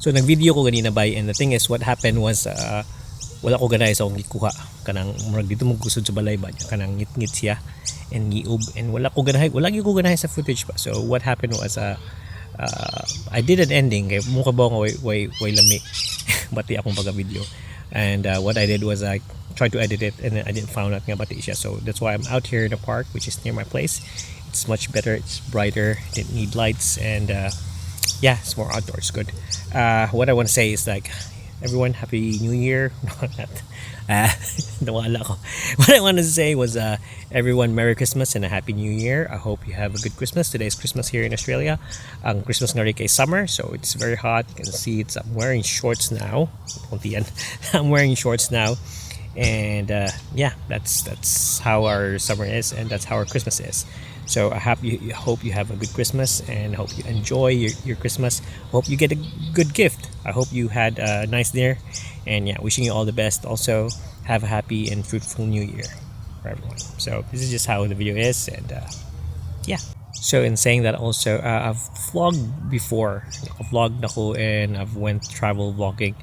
So nag-video ko ganina bay, and the thing is what happened was wala ko ganay sa akong gikuha kanang murag dito mo gusod sa balay ba kanang ngit-ngit siya and giub, and wala gyud ko ganahay sa footage pa. So what happened was I did an ending kay mukha ba nga way lami bati akong pagka-video. And what I did was I tried to edit it, and then I didn't found out nga bati siya. So that's why I'm out here in the park, which is near my place. It's much better, it's brighter, didn't need lights, and yeah, it's more outdoors. Good. What I want to say is like, everyone, happy new year. Nawala ko. What I wanted to say was everyone, Merry Christmas and a happy new year. I hope you have a good Christmas. Today is Christmas here in Australia. Christmas nga rin kay summer, so it's very hot. You can see I'm wearing shorts now. I'm wearing shorts now, and yeah, that's how our summer is, and that's how our Christmas is. So I hope you have a good Christmas, and hope you enjoy your Christmas. Hope you get a good gift. I hope you had a nice dinner, and yeah, wishing you all the best. Also, have a happy and fruitful new year for everyone. So this is just how the video is, and yeah. So in saying that, also I've vlogged before. I've vlogged ako, and I've went travel vlogging.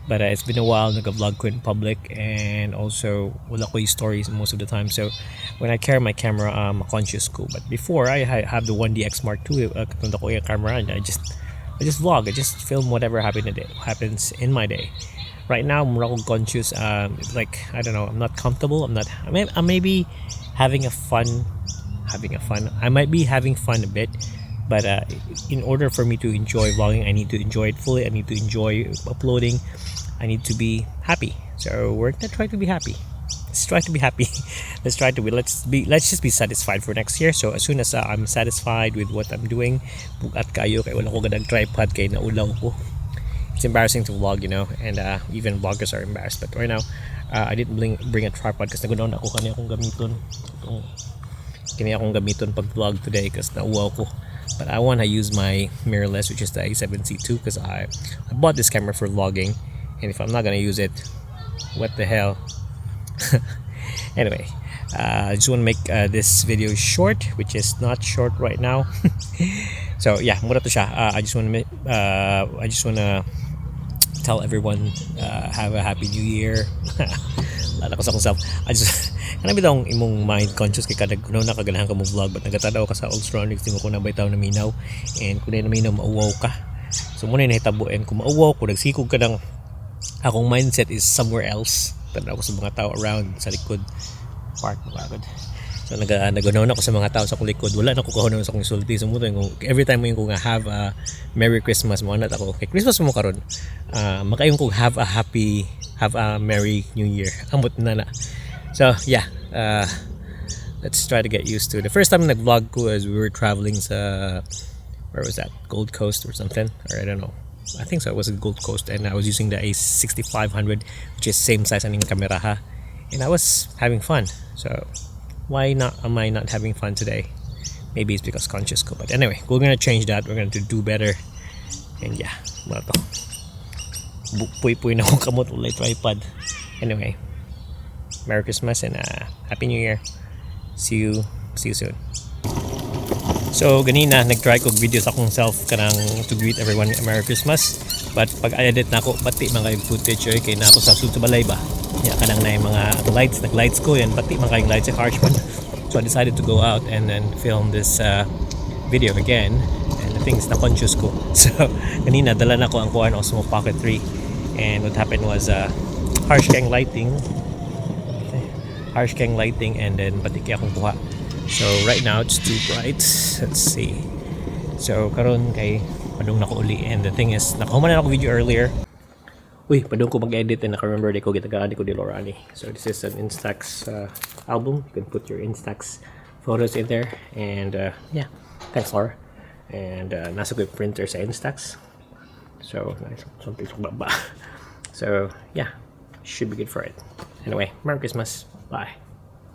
But it's been a while nag-vlog ko in public, and also wala ko yung stories most of the time. So when I carry my camera, I'm conscious ko. But before, I have the 1DX Mark II. Katunda ko yung camera, and I just vlog. I just film whatever happens in my day. Right now, I'm not conscious. Like, I don't know. I'm not comfortable. I may be having fun. I might be having fun a bit. But in order for me to enjoy vlogging, I need to enjoy it fully. I need to enjoy uploading. I need to be happy. So we're gonna try to be happy. Let's try to be happy. Let's just be satisfied for next year. So as soon as I'm satisfied with what I'm doing, bukat kayo kay wala ko gadag tripod kay naulaw ko. It's embarrassing to vlog, you know, and even vloggers are embarrassed. But right now, I didn't bring a tripod kasi nagunaw na ako kani akong gamiton pag vlog today kasi nauwaw ko. But I want to use my mirrorless, which is the A7C II, because I bought this camera for vlogging, and if I'm not gonna use it, what the hell. Anyway, I just want to make this video short, which is not short right now. So yeah, mura to siya. I just want to tell everyone have a happy new year. Lala ko sa akong self. Kanang bitong imong mind conscious kay kada kuno na kaganahan ka mo vlog, but nagatadaw ka sa old surroundings mo ko na baytaw na minaw, and kun na minaw mauwaw ka. So muna nahitabo, and kung mauwaw ko nagsikog ka ng akong mindset is somewhere else. Tanaw ko sa mga tao around sa likod park mo kagad. So naganaw ako sa mga tao sa likod. Wala na ko kahonon sa akong sulti. So muto yung every time mo yung kung have a Merry Christmas mo anat ako. Kay Christmas mo karon. Makayong kung have a Merry New Year. Amot na. So yeah, let's try to get used to it. The first time nag-vlog ko as we were traveling sa, where was that? Gold Coast or something? Or I don't know. I think so. It was a Gold Coast, and I was using the A6500, which is same size as yung camera ha. And I was having fun. So why not am I not having fun today? Maybe it's because conscious ko. But anyway, we're gonna change that. We're going to do better. And yeah, wala to. Puy-puy na akong kamot ulit tripod. Anyway, Merry Christmas and Happy New Year. See you soon. So ganina nag-try ko videos akong self kanang to greet everyone Merry Christmas. But pag edit na ako pati mga footage kay na ako sa balay ba. Ya kanang na yung mga lights ko yan pati mga yung lights harsh man. So I decided to go out and then film this video again. And the thing is na conscious ko. So kanina dala na ko ang kuan Osmo Pocket 3. And what happened was harsh kang lighting and then patiki akong kuha. So right now it's too bright. Let's see. So karon kay padung na ko uli, and the thing is nakahuman na ako video earlier. Uy, padung ko mag-edit and naka-remember di ko gitagaan di ko di Lorani. So this is an Instax album. You can put your Instax photos in there, and yeah, thanks Laura. And nasa ko yung printer sa Instax. So nice something sa baba. So yeah, should be good for it. Anyway, Merry Christmas. Bye.